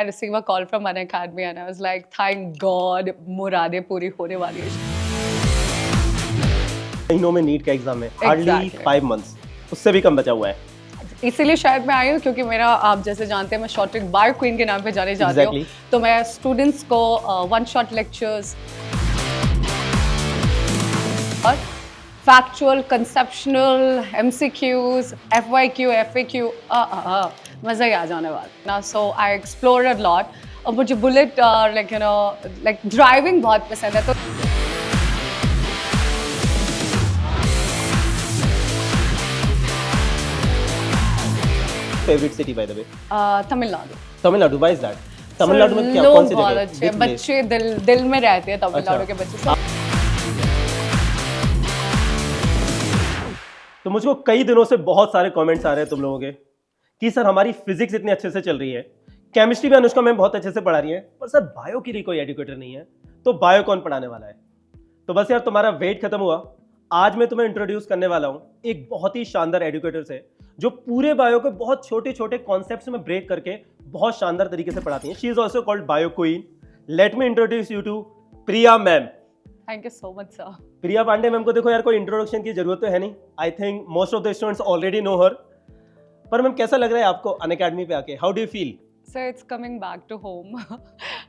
I received a call from Unacademy and I was like, thank God, मुरादें पूरी होने वाली है. महीनों में नीट का एग्जाम है, हार्डली 5 मंथ्स, उससे भी कम बचा हुआ है. इसीलिए शायद मैं आई हूँ क्योंकि मेरा, आप जैसे जानते हैं, मैं शॉर्ट ट्रिक बायो क्वीन के नाम पे जाने जाती हूँ. तो मैं स्टूडेंट्स को वन शॉट लेक्चर्स और factual, conceptional, MCQs, FYQ, FAQ, मज़ा ही आ जाने वाला. सो आई एक्सप्लोर अ लॉट. और मुझे बुलेट और लाइक ड्राइविंग बहुत पसंद है. तो favourite city by the way? Tamil Nadu. Tamil Nadu, why is that? Tamil Nadu में क्या, कौन सी जगह? बहुत अच्छे बच्चे, दिल में रहते हैं तमिलनाडु के बच्चे. तो मुझको कई दिनों से बहुत सारे कमेंट्स आ रहे हैं तुम लोगों के कि सर हमारी फिजिक्स इतनी अच्छे से चल रही है, केमिस्ट्री भी अनुष्का मैम बहुत अच्छे से पढ़ा रही है, पर सर बायो के लिए कोई एजुकेटर नहीं है, तो बायो कौन पढ़ाने वाला है? तो बस यार, तुम्हारा वेट खत्म हुआ. आज मैं तुम्हें इंट्रोड्यूस करने वाला हूँ एक बहुत ही शानदार एजुकेटर से, जो पूरे बायो के बहुत छोटे छोटे कॉन्सेप्ट्स में ब्रेक करके बहुत शानदार तरीके से पढ़ाती हैं. She is also called bio queen. Let me introduce you to Priya ma'am. Thank you so much sir. Priya Pandey ma'am को देखो यार, कोई इंट्रोडक्शन की जरूरत तो है नहीं. I think most of the students already know her. पर मैम, कैसा लग रहा है आपको अनअकैडमी पे आके? How do you feel? So it's coming back to home.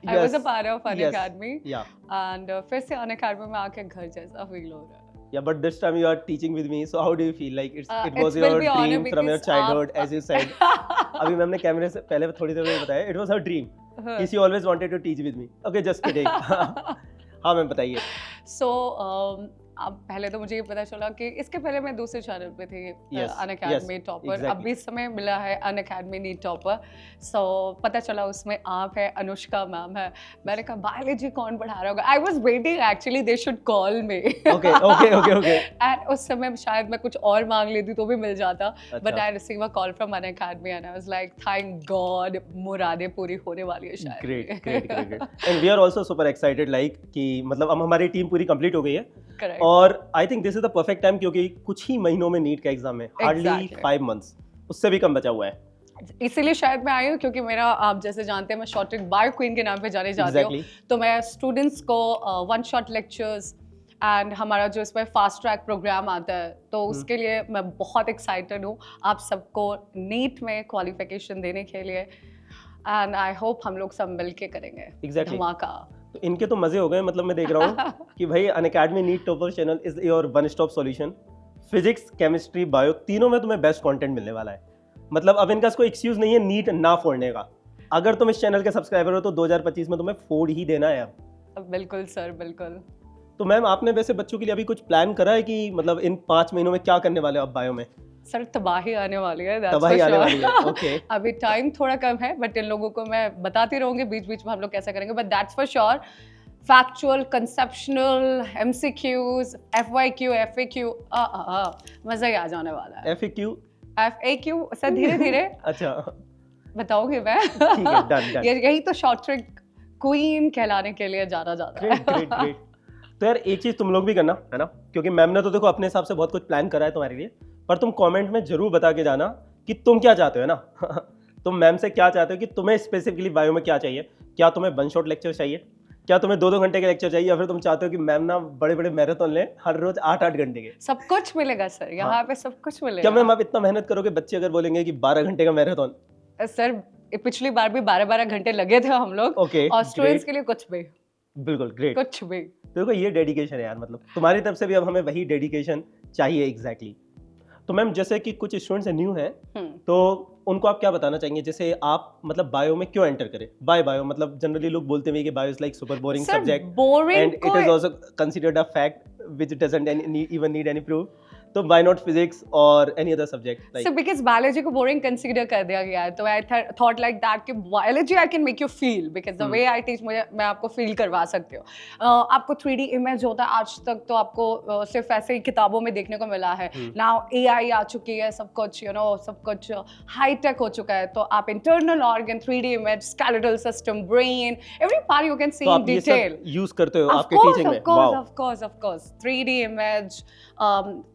I was a part of Unacademy. Yeah. And फिर से Unacademy में आके घर जैसा फील हो रहा है. Yeah, but this time you are teaching with me. So how do you feel? Like it was it will your be honor dream from your because childhood, as you said. अभी ma'am ने कैमरे से पहले थोड़ी देर में बताया, it was her dream. She always wanted to teach with me. Okay, just kidding. हाँ ma'am, बताइए. So अब पहले तो मुझे ये पता चला कि इसके पहले मैं दूसरे चैनल पे थी, अनअकैडमी टॉपर. अब भी समय मिला है अनअकैडमी नीट टॉपर. सो पता चला उसमें आप है, अनुष्का मैम है. मैंने कहा बायोलॉजी कौन पढ़ा रहा होगा? I was waiting actually they should call me. Okay okay okay okay. And उस समय शायद मैं कुछ और मांग लेती तो भी मिल जाता. But I receive a call from Unacademy and I was like, thank God, मुरादें पूरी होने वाली है शायद. Great great great. And we are also super excited, like कि मतलब अब हमारी टीम पूरी कंप्लीट हो गई है. Correct. और I think this is the perfect time, क्योंकि कुछ ही महीनों में नीट का एग्जाम है, हार्डली 5 मंथ्स, उससे भी कम बचा हुआ है. इसीलिए शायद मैं आई हूँ क्योंकि मेरा, आप जैसे जानते हैं, मैं शॉर्ट ट्रिक बायो क्वीन के नाम पे जाने जाती हूँ. तो मैं स्टूडेंट्स को वन शॉट लेक्चर्स एंड हमारा जो इसमें फास्ट ट्रैक प्रोग्राम आता है, तो उसके लिए मैं बहुत एक्साइटेड हूँ आप सबको नीट में क्वालिफिकेशन देने के लिए. एंड आई होप हम लोग सब मिल के करेंगे धमाका. तो इनके तो मजे हो गए. मतलब मैं देख रहा हूँ कि भाई Unacademy NEET topper channel is your one stop solution. Physics, chemistry, bio, तीनों में तुम्हें बेस्ट कंटेंट मिलने वाला है. मतलब अब इनका कोई एक्सक्यूज नहीं है नीट ना फोड़ने का. अगर तुम इस चैनल के सब्सक्राइबर हो तो 2025 में तुम्हें फोड़ ही देना है. अब बिल्कुल सर, बिल्कुल. तो मैम, आपने वैसे बच्चों के लिए अभी कुछ प्लान करा है कि मतलब इन 5 महीनों में क्या करने वाले हो आप बायो में? सर तबाही आने वाली है. तबाही आने वाली है. ओके. अभी टाइम थोड़ा कम है, बट इन लोगों को मैं बताती रहूंगी बीच बीच में हम लोग कैसा करेंगे. But that's for sure. Factual, conceptional, MCQs, FYQ, FAQ, मजा ही आ जाने वाला है. FAQ सर धीरे धीरे. अच्छा, बताओगे मैं. ठीक है, डन. यही तो शॉर्ट ट्रिक क्वीन कहलाने के लिए जाना जाता है. Great great. तो यार एक चीज तुम लोग भी करना है ना, क्योंकि मैम ने तो देखो अपने हिसाब से बहुत कुछ प्लान करा है तुम्हारे लिए, पर तुम कमेंट में जरूर बता के जाना कि तुम क्या चाहते हो, है ना. तुम मैम से क्या चाहते हो कि तुम्हें स्पेसिफिकली बायो में क्या चाहिए. क्या तुम्हें वन शॉट लेक्चर चाहिए? क्या तुम्हें 2-2 घंटे के लेक्चर चाहिए? या फिर तुम चाहते हो कि मैम ना बड़े बड़े मैराथन ले हर रोज 8-8 घंटे के? सब कुछ मिलेगा सर, यहाँ पे सब कुछ मिलेगा. क्या मैम आप इतना मेहनत करोगे, बच्चे अगर बोलेंगे कि 12 घंटे का मैराथन? सर पिछली बार भी 12-12 घंटे लगे थे हम लोग. और स्टूडेंट्स के लिए कुछ भी. बिल्कुल, ग्रेट. कुछ भी. देखो ये डेडिकेशन है यार. मतलब तुम्हारी तरफ से भी अब हमें वही डेडिकेशन चाहिए. एग्जैक्टली. तो मैम, जैसे कि कुछ स्टूडेंट्स न्यू हैं, तो उनको आप क्या बताना चाहेंगे, जैसे आप मतलब बायो में क्यों एंटर करें? बायो मतलब जनरली लोग बोलते हैं कि bio is like super boring subject and it is also considered a fact which doesn't even need any proof. तो व्हाई नॉट फिजिक्स और any other subject? So because biology को boring consider कर दिया गया है, तो आई थॉट लाइक दैट कि biology I can make you feel, because the way I teach, मैं आपको फील करवा सकती हूँ. आपको 3D इमेज होता है, आज तक तो आपको सिर्फ ऐसे ही किताबों में देखने को मिला है. नाउ AI आ चुकी है, सब कुछ सब कुछ हाई टेक हो चुका है. तो आप internal organ, 3D image, skeletal system, brain, every part you can see in detail. Use करते हो आपके टीचिंग में? Of course 3D image,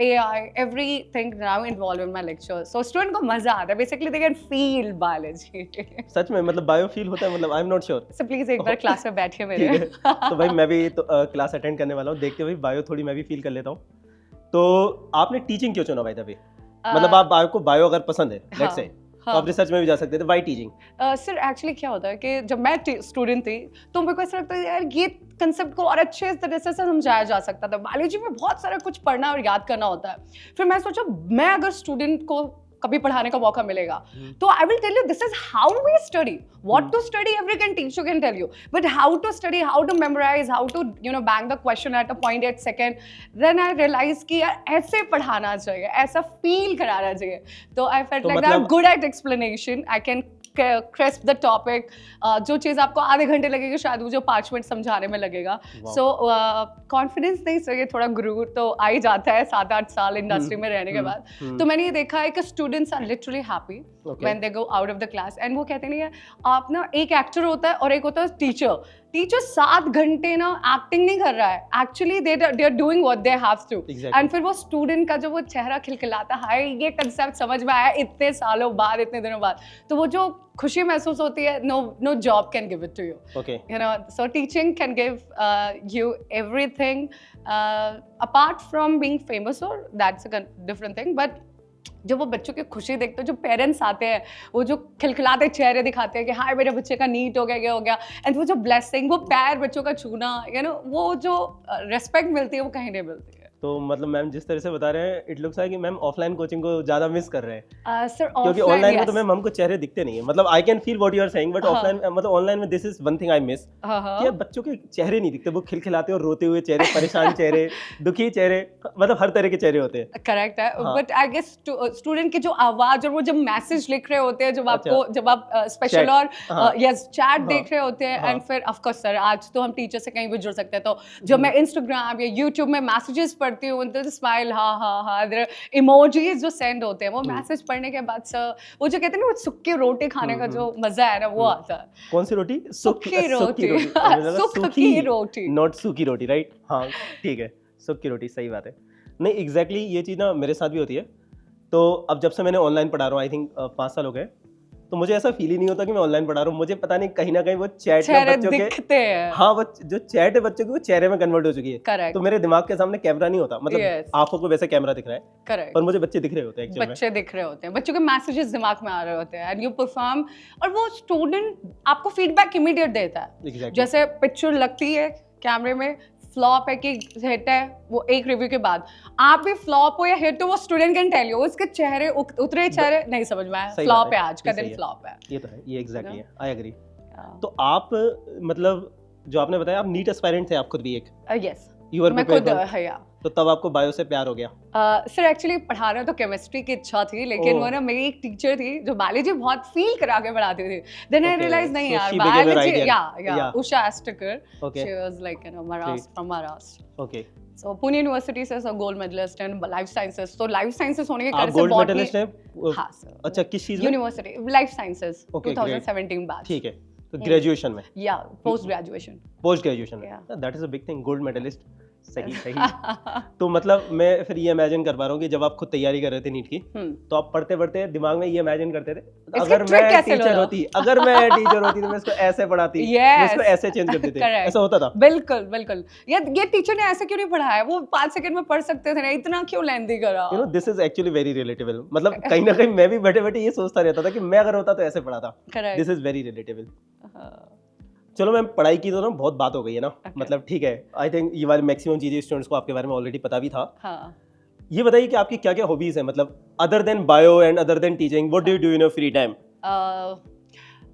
AI everything now involved in my lectures. So student को मजा आता है. Basically they can feel biology. सच में मतलब बायो फील होता है, मतलब I am not sure. So please एक बार क्लास में बैठिए मेरे. ठीक है, तो भाई मैं भी तो क्लास अटेंड करने वाला हूँ, देखते हुए बायो थोड़ी मैं भी फील कर लेता हूँ. तो आपने टीचिंग क्यों चुना भाई तभी? मतलब आप आपको बायो अगर पसंद है, लेट्स से, तो आप रिसर्च में भी जा सकते थे, व्हाई टीचिंग? सर एक्चुअली क्या होता है कि जब मैं स्टूडेंट थी तो मेरे को ऐसा लगता है यार ये कंसेप्ट को और अच्छे तरह से समझाया जा सकता था. बायोलॉजी में बहुत सारा कुछ पढ़ना और याद करना होता है. फिर मैं सोचा मैं अगर स्टूडेंट को कभी पढ़ाने का मौका मिलेगा तो I will tell you this is how we study. What to study every can teacher can tell you, but how to study, how to memorise, how to bank the question at a point at second. Then I realise कि यार ऐसे पढ़ाना चाहिए, ऐसा feel कराना चाहिए. तो I felt like I am good at explanation, I can crisp the topic. जो चीज़ आपको आधे घंटे लगेगी शायद मुझे 5 मिनट समझाने में लगेगा. सो कॉन्फिडेंस नहीं चाहिए, थोड़ा गुरूर तो आ ही जाता है 7-8 साल इंडस्ट्री में रहने के बाद. तो मैंने ये देखा है कि students are literally happy when they go out of the class. And वो कहते नहीं है आप ना, एक एक्टर होता है और एक होता है टीचर. टीचर 7 घंटे ना एक्टिंग नहीं कर रहा है, actually they are doing what they have to. And फिर वो स्टूडेंट का जो वो चेहरा खिलखिलाता है, ये कंसेप्ट समझ में आया इतने सालों बाद, इतने दिनों बाद, तो वो जो खुशी महसूस होती है, no job can give it to you. You know, so teaching can give you everything apart from being famous, और that's a different thing. But जब वो बच्चों की खुशी देखते हो, जो पेरेंट्स आते हैं, वो जो खिलखिलाते चेहरे दिखाते हैं कि हाँ मेरे बच्चे का नीट हो गया, ये हो गया, एंड वो जो ब्लेसिंग, वो पैर बच्चों का छूना, यू नो, वो जो रेस्पेक्ट मिलती है वो कहीं नहीं मिलती है. तो मतलब मैम जिस तरह से बता रहे हैं, इट लुक्स लाइक कि मैम ऑफलाइन कोचिंग को ज्यादा मिस कर रहे हैं. सर क्योंकि ऑनलाइन में तो मैम हमको चेहरे दिखते नहीं है. मतलब I can feel what you are saying, but offline मतलब ऑनलाइन में this is one thing I miss, कि बच्चों के चेहरे नहीं दिखते. वो खिलखिलाते और रोते हुए चेहरे, परेशान चेहरे, दुखी चेहरे, मतलब हर तरह के चेहरे होते हैं. करेक्ट है. बट आई गेस स्टूडेंट की जो आवाज और वो जब मैसेज लिख रहे होते हैं, जब आपको, जब आप स्पेशल और यस चैट देख रहे होते हैं, एंड फिर ऑफ कोर्स सर आज तो हम टीचर से कहीं भी जुड़ सकते हैं, तो जब मैं इंस्टाग्राम या यूट्यूब में मैसेजेस पढ़ती हूँ, स्माइल, हाँ, इमोजीज जो सेंड होते हैं, वो मैसेज पढ़ने के बाद सर वो जो कहते हैं ना, वो सुक्की रोटी खाने का जो मजा है ना, वो आता है. कौन सी रोटी? सुक्की रोटी. सुक्की रोटी, नॉट सूखी रोटी, राइट? हाँ ठीक है, सुक्की रोटी, सही बात है. नहीं एग्जैक्टली ये चीज़ ना मेरे साथ भी होती है. तो अब जब से मैंने ऑनलाइन पढ़ा रहा हूँ, आई थिंक 5 साल हो गए, तो मुझे ऐसा फील ही नहीं होता कि मैं ऑनलाइन पढ़ा रहा हूँ. मुझे पता नहीं कहीं ना कहीं वो चैट में बच्चों के, हाँ वो जो चैट है बच्चों की, वो चेहरे में कन्वर्ट हो चुकी है. Correct. तो मेरे दिमाग के सामने कैमरा नहीं होता, मतलब आंखों को वैसे कैमरा दिख रहा है. Correct. पर मुझे बच्चे दिख रहे होते हैं एक्चुअली. बच्चे दिख रहे होते हैं, बच्चों के मैसेजेस दिमाग में आ रहे होते हैं, एंड यू परफॉर्म, और वो स्टूडेंट आपको फीडबैक इमीडिएट देता है. Exactly. जैसे पिक्चर लगती है कैमरे में, फ्लॉप है कि हिट है, वो एक रिव्यू के बाद आप भी फ्लॉप हो या हिट हो, वो स्टूडेंट कैन टेल यू. उसके चेहरे, उतरे चेहरे नहीं समझ में आया, फ्लॉप है, आज का दिन फ्लॉप है. ये तो है, ये एग्जैक्टली है, आई एग्री. तो आप मतलब जो आपने बताया, आप नीट एस्पायरेंट थे आप खुद भी एक? यस, यू आर मैं खुद, या तो तब आपको बायो से प्यार हो गया? सर एक्चुअली पढ़ाना तो केमिस्ट्री की इच्छा थी, लेकिन वो ना मेरी एक टीचर थी जो बायोलॉजी बहुत फील करा के पढ़ाती थी. देन आई रियलाइज नहीं यार, बायोलॉजी, या Usha Astekar, she was like, you know, Maharashtra, from Maharashtra. Okay. So Pune university से gold medalist in life sciences. तो लाइफ साइंसेस होने के कारण से गोल्ड मेडलिस्ट है? हाँ सर. अच्छा, किस चीज में? University life sciences 2017 batch. ठीक है, तो ग्रेजुएशन में? या पोस्ट ग्रेजुएशन. पोस्ट ग्रेजुएशन में, that is a big thing, gold medallist. सही सही. तो मतलब मैं फिर ये इमेजिन कर पा रहा हूँ कि जब आप खुद तैयारी कर रहे थे नीट की, तो आप पढ़ते पढ़ते दिमाग में ये इमेजिन करते थे, अगर मैं टीचर होती तो मैं इसको ऐसे पढ़ाती, मैं इसको ऐसे चेंज कर देते. ऐसा होता था? बिल्कुल बिल्कुल. ये टीचर ने ऐसे क्यों नहीं पढ़ाया, वो 5 सेकंड में पढ़ सकते थे ना, इतना क्यों लेंथी करा. You know, this is actually very relatable. मतलब कहीं ना कहीं मैं भी बैठे बैठे ये सोचता रहता था कि मैं अगर होता तो ऐसे पढ़ाता. This is very relatable. चलो मैम, पढ़ाई की तो ना बहुत बात हो गई है ना. मतलब ठीक है, आई थिंक ये वाली मैक्सिमम चीजें स्टूडेंट्स को आपके बारे में ऑलरेडी पता भी था. ये बताइए कि आपकी क्या क्या हॉबीज है, मतलब other than bio and other than teaching, what do you do in your free time?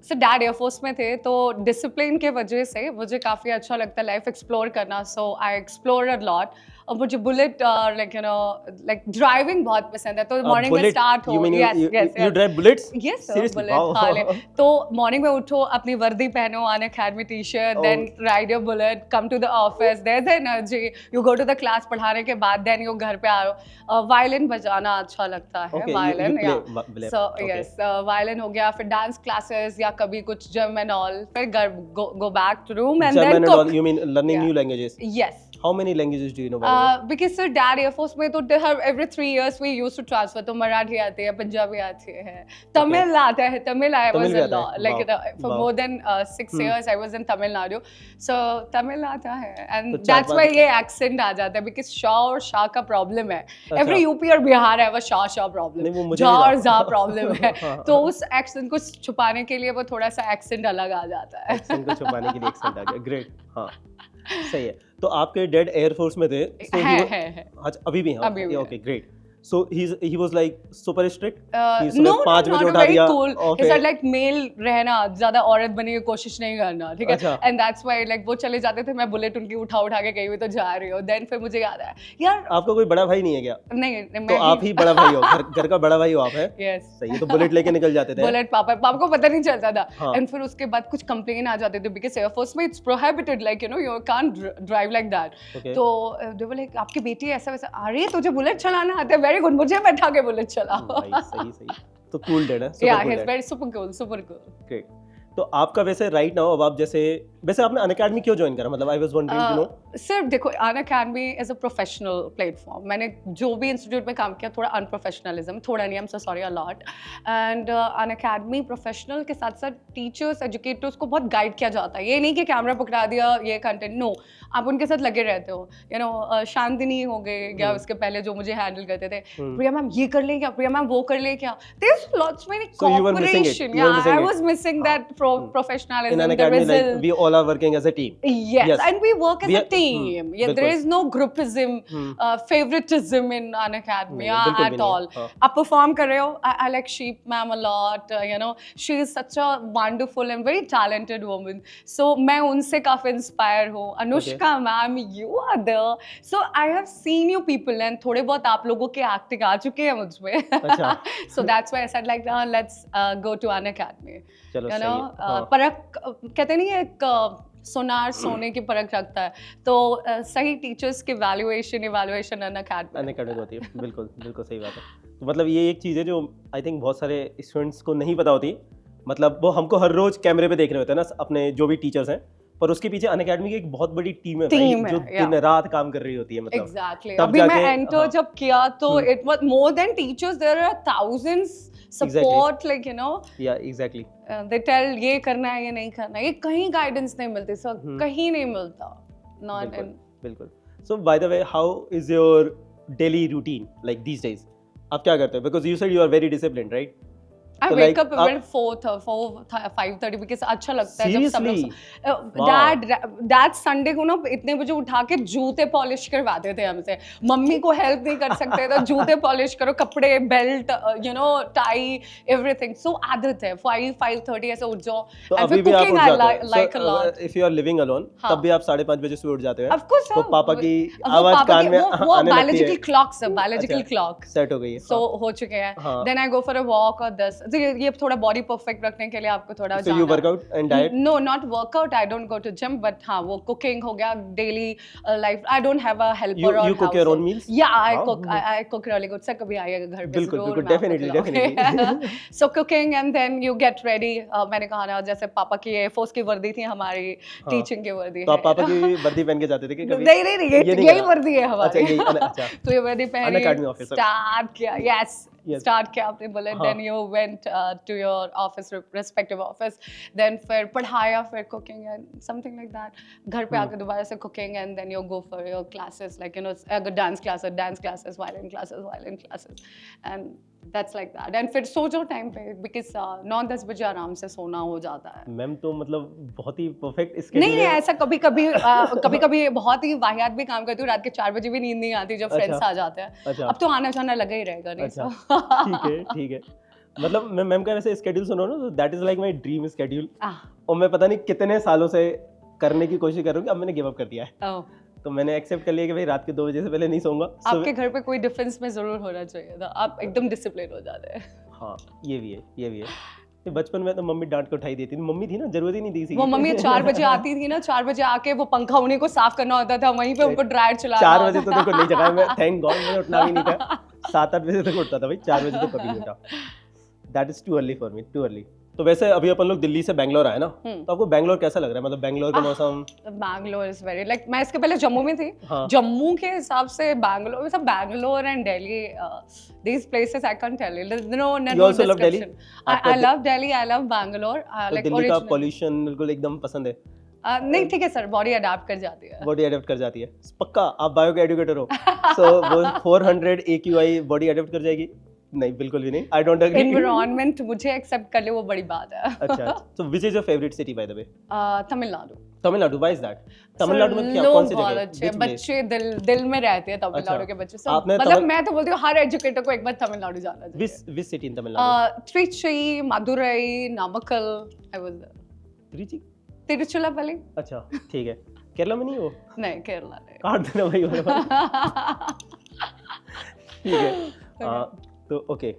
Sir dad air force में थे, तो डिसिप्लिन के वजह से मुझे काफ़ी अच्छा लगता है लाइफ एक्सप्लोर करना. So I explore a lot. और मुझे बुलेट और like you know like driving बहुत पसंद है. तो मॉर्निंग में स्टार्ट हो, you drive bullets? Yes sir, bullet हाले. तो मॉर्निंग में उठो, अपनी वर्दी पहनो, Unacademy t-shirt, then ride your bullet, come to the office, there is energy, you go to the class पढ़ाने के बाद, देन यू घर पे आ रहे. वायलिन बजाना अच्छा लगता है, वायलिन. सो यस, वायलिन हो गया, फिर डांस क्लासेस या कभी कुछ जर्मन ऑल, फिर go back to room and then cook. You mean learning new languages? Yes. How many languages do you know? Because sir dad air force में तो every 3 years we used to transfer, तो मराठी आती है, पंजाबी आती है, तमिल आता है, तमिल आई वाज तमिल भी अ आता लॉ है? Like Wow. For more than 6 years I was in Tamil Nadu, so Tamil आता है एंड तो 4-5 दैट्स व्हाई ये एक्सेंट आ जाता है, बिकॉज शाह और शाह का प्रॉब्लम है, अच्छा। एवरी यूपी और बिहार है वो शाह नहीं, वो प्रॉब्लम, मुझे जा नहीं और लगा। जा प्रॉब्लम है, हाँ, तो उस एक्सेंट को छुपाने के लिए वो थोड़ा सा एक्सेंट अलग आ जाता है। एक्सेंट को छुपाने के लिए एक्सेंट आ गया, ग्रेट। हाँ सही है। तो आपके डैड एयरफोर्स में थे, so he was- है अच्छा अभी भी हैं? अभी भी okay great. So he was like super strict? कि नो सुबह 5 बजे उठा वेरी दिया कूल, और इट्स फिर लाइक मेल रहना, ज्यादा औरत बनने की कोशिश नहीं करना, ठीक है, अच्छा। एंड दैट्स व्हाई लाइक वो चले जाते थे, मैं बुलेट उनकी उठा उठा के कहीं भी तो जा रही हूँ, देन फिर मुझे याद आया यार आपका कोई बड़ा भाई नहीं है क्या? नहीं तो मैं आप ही बड़ा भाई हो, घर का बड़ा भाई हो आप, है? यस सही है। तो बुलेट लेके निकल जाते थे? बुलेट पापा को पता नहीं चलता था, हाँ। एंड फिर उसके बाद कुछ कंप्लेन आ जाते थे, बिकॉज एयरफोर्स में it's prohibited, like you no you can't drive like that, Okay. तो दे वर लाइक आपकी बेटी ऐसा वैसा, अरे तुझे बुलेट चलाना आता है, वेरी गुड, मुझे बैठा के बुलेट चलाओ। भाई सही। तो कूल डैड है, Yeah, super cool he's dad. very super cool. Great. तो आपका वैसे राइट नाउ अब आप जैसे वैसे आपने अनअकैडमी क्यों ज्वाइन करा? मतलब I was wondering you know. सिर्फ देखो Unacademy is a professional platform, मैंने जो भी इंस्टीट्यूट में काम किया थोड़ा अनप्रोफेशनलिज्म, थोड़ा नहीं, I am so sorry, a lot, and Unacademy professional के साथ साथ टीचर्स एजुकेटर्स को बहुत गाइड किया जाता है, ये नहीं कि कैमरा पकड़ा दिया ये कंटेंट, नो, आप उनके साथ लगे रहते हो, यू नो शांतिनी हो गए या उसके पहले जो मुझे हैंडल करते थे, प्रिया मैम ये कर ले क्या, प्रिया मैम वो कर ले क्या, there is lots many So you were missing it. cooperation, You were yeah, missing I it. was missing that In professionalism, an the academy, like result. we all are working as a team. Yes, Yes. and we work as We a are- team. Yeah, there बिल्कुल। is no groupism, favoritism in an academy नहीं, बिल्कुल भी at नहीं है, all. हाँ। आप perform कर रहे हो, I like Sheep ma'am a lot. You know, she is such a wonderful and very talented woman. So मैं उनसे काफी inspire हूँ. Anushka ma'am, you are there. So I have seen you people and थोड़े बहुत आप लोगों के acting आ चुके हैं मुझमें. अच्छा। So that's why I said like, let's go to an academy. चलो You सही know, है। हाँ। परख कहते नहीं है, एक सोनार सोने की परख रखता है, तो सही टीचर्स की इवैल्यूएशन एन अनअकैडमी होती है, बिल्कुल बिल्कुल सही बात है। तो मतलब ये एक चीज़ है जो आई थिंक बहुत सारे स्टूडेंट्स को नहीं पता होती। मतलब वो हमको हर रोज कैमरे पे देख रहे होते हैं ना अपने जो भी टीचर्स हैं, पर उसके पीछे अनअकैडमी की एक बहुत बड़ी टीम है भाई, टीम है, जो yeah. दिन रात काम कर रही होती है। मतलब एग्जैक्टली तब अभी मैं जाके- एंटर हाँ। जब किया तो it was more than teachers, there are thousands support, like you know, या एग्जैक्टली they tell ये करना है ये नहीं करना है, ये कहीं गाइडेंस नहीं मिलती सर, कहीं नहीं मिलता, नॉट इन बिल्कुल। So by the way, how is your daily routine like these days? आप क्या करते हो? Because you said you are very disciplined, right? I तो wake like up around 5:30 because अच्छा लगता है जब सब Seriously? लोग डैड संडे को ना इतने बजे उठा के जूते पॉलिश करवाते थे हमसे, मम्मी को हेल्प नहीं कर सकते तो जूते पॉलिश करो, कपड़े, belt, you know, tie, everything, so आदत है 5:30 ऐसे उठ जाओ, तो and अभी फिर भी आप cooking उठ I जाते like a हो? lot. If you are living alone हाँ। तब भी आप 5:30 बजे सुबह उठ जाते हैं? Of course, तो हाँ, पापा की वो आवाज पापा कान की- में वो आने लगती बायोलॉजिकल है? क्लॉक सब, बायोलॉजिकल अच्छा, क्लॉक सेट हो गई है। सो हो चुके हैं, हाँ। Then I go for a walk, और 10 तो ये थोड़ा बॉडी परफेक्ट रखने के लिए आपको थोड़ा So you work out and diet? No, not workout. I don't go to gym, but हाँ वो cooking हो गया, daily life. I don't have a helper or You cook your household. own meals? Yeah, I Wow. cook. I cook really good. Sir कभी आइएगा घर पे बिल्कुल, जरूर, बिल्कुल, मैं आपको definitely, खिलाऊंगी। So cooking and then you get ready. मैंने कहा ना जैसे पापा की एयर फोर्स की वर्दी थी, हमारी टीचिंग की वर्दी तो है। आप पापा की वर्दी पहन के जाते थे कि कभी? नहीं नहीं नहीं, ये नहीं यही करा? वर्दी है अच्छा, हमारी। यही अच्छा। तो ये वर्दी पहनी, Unacademy officer. स्टार्ट किया, यस Yes. स्टार्ट किया आपने बोला, हाँ। Then you went to your office, respective office, then फिर पढ़ाया, फिर cooking and something like that, घर पे आके दोबारा से cooking and then you go for your classes, like you know, अगर dance classes, violin classes and that's like that, and फिर सो जाओ टाइम पे, बिकॉज 9-10 बजे आराम से सोना हो जाता है। मैम तो मतलब बहुत ही परफेक्ट नहीं नहीं, ऐसा कभी कभी बहुत ही वाहियात भी काम करती हूँ, रात के 4 बजे भी नींद नहीं आती जब फ्रेंड्स अच्छा। आ जाते हैं। अच्छा। अब तो आना जाना लगा ही रहेगा, नहीं अच्छा, so। ठीक है। मतलब मैं मैम का वैसे स्केड्यूल सुनो ना, तो that is like my dream schedule, ah, और मैं पता नहीं कितने सालों से करने की कोशिश कर रहा हूँ, अब मैंने गिव अप कर दिया है। ओह, तो मैंने एक्सेप्ट कर लिया कि भाई रात के 2 बजे से पहले नहीं सोऊंगा। आपके घर पे कोई डिफेंस में जरूर होना चाहिए था, आप एकदम डिसिप्लिन हो जाते हैं। हाँ, ये भी है। ये बचपन में तो मम्मी डांट के उठाई देती थी, मम्मी थी ना, जरूरत ही नहीं थी किसी वो की। मम्मी 4 बजे आती थी ना, 4 बजे आके वो पंखा उन्हीं को साफ करना होता था, वहीं पे उनको ड्रायर चलाना 4 बजे होता तो देखो नहीं जगा, मैं थैंक गॉड मुझे उठना भी नहीं था। 7-8 बजे तक उठता था भाई, 4 बजे तो कभी नहीं उठा। That is too early for me, too early. तो वैसे अभी अपन लोग दिल्ली से बैंगलोर आए ना, हम्म। तो आपको बैंगलोर कैसा लग रहा है? मतलब बैंगलोर का मौसम? बैंगलोर इज वेरी लाइक, मैं इसके पहले जम्मू में थी। हाँ। जम्मू के हिसाब से बैंगलोर, मतलब Bangalore and Delhi, these places I can't tell you. There's no You also love Delhi? description. I love Delhi, I love Bangalore. तो Like दिल्ली का originally. पॉल्यूशन बिल्कुल एकदम पसंद है? नहीं ठीक है सर, बॉडी अडाप्ट कर जाती है। बॉडी अडेप्ट कर जाती है? पक्का आप बायो के एजुकेटर हो? सो वो 400 AQI बॉडी अडेप्ट कर जाएगी? नहीं, बिल्कुल भी नहीं। I don't agree. एनवायरनमेंट मुझे एक्सेप्ट कर ले, वो बड़ी बात है। अच्छा, so which is your favourite city by the way? Tamil Nadu. Tamil Nadu, why is that? Tamil Nadu में क्या, कौन सी बहुत जगह? अच्छे Which place? बच्चे दिल में रहते हैं तमिलनाडु अच्छा, के बच्चे सब। आपने मतलब मैं तो बोलती हूँ हर एजुकेटर को एक बार तमिलनाडु जाना चाहिए। Which city in Tamil Nadu? Trichy, Madurai, Namakkal, I was Trichy? Tiruchirappalli. अच्छा, ठीक है। केरला में नहीं हो? नहीं, केरला नहीं। काट देना भाई मेरे पास। ठीक है। तो ओके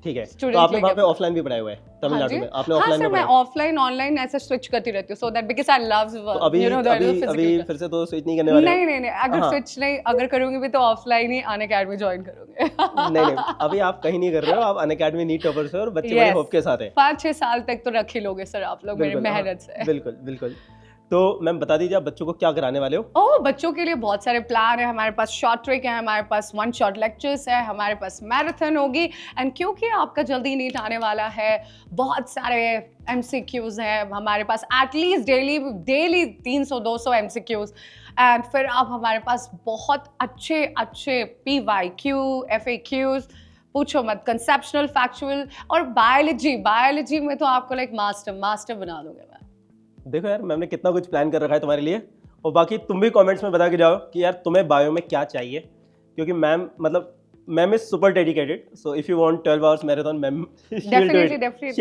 ठीक है। तो आपने वहाँ पे ऑफलाइन भी पढ़ाया हुआ है तमिलनाडु में? आपने हाँ ऑफलाइन सर, में मैं पढ़ाया? ऑफलाइन ऑनलाइन ऐसे स्विच करती रहती हूँ, so that because I love तो अभी अभी फिर से तो स्विच नहीं करने वाले हो? नहीं, अगर हाँ। स्विच नहीं अगर करूंगी भी तो ऑफलाइन ही अनअकैडमी ज्वाइन करूंगी। नहीं, अभी आप कहीं नहीं कर रहे हो, आप अनअकैडमी नीट टॉपर से और बच्चे बड़े Yes. होप के साथ हैं। 5-6 साल तक तो रख ही लोगे सर आप लोग मेरी बिल्कुल, हाँ, मेहनत से। बिल्कुल। तो मैम बता दीजिए आप बच्चों को क्या कराने वाले हो? ओह, बच्चों के लिए बहुत सारे प्लान है हमारे पास। शॉर्ट ट्रिक है हमारे पास, 1 शॉट लेक्चर्स है हमारे पास, मैराथन होगी। एंड क्योंकि आपका जल्दी नीट आने वाला है, बहुत सारे MCQs हैं हमारे पास, एटलीस्ट डेली 300-200 MCQs। एंड फिर आप हमारे पास बहुत अच्छे PYQ, FAQs, पूछो मत, कंसेप्शनल, फैक्चुअल और बायोलॉजी में तो आपको लाइक मास्टर बना दूंगा मैं। देखो यार, मैम ने कितना कुछ प्लान कर रखा है तुम्हारे लिए। और बाकी तुम भी कमेंट्स में बता के जाओ कि यार तुम्हें बायो में क्या चाहिए, क्योंकि ma'am is super dedicated. So if you want 12 hours marathon, ma'am शील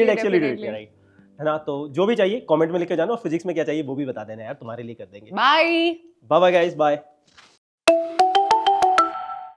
एक्चुअली डू इट, राइट? है ना? तो जो भी चाहिए कमेंट में लिख के जाना, और फिजिक्स में क्या चाहिए वो भी बता देना यार, तुम्हारे लिए कर देंगे। Bye bye guys, bye.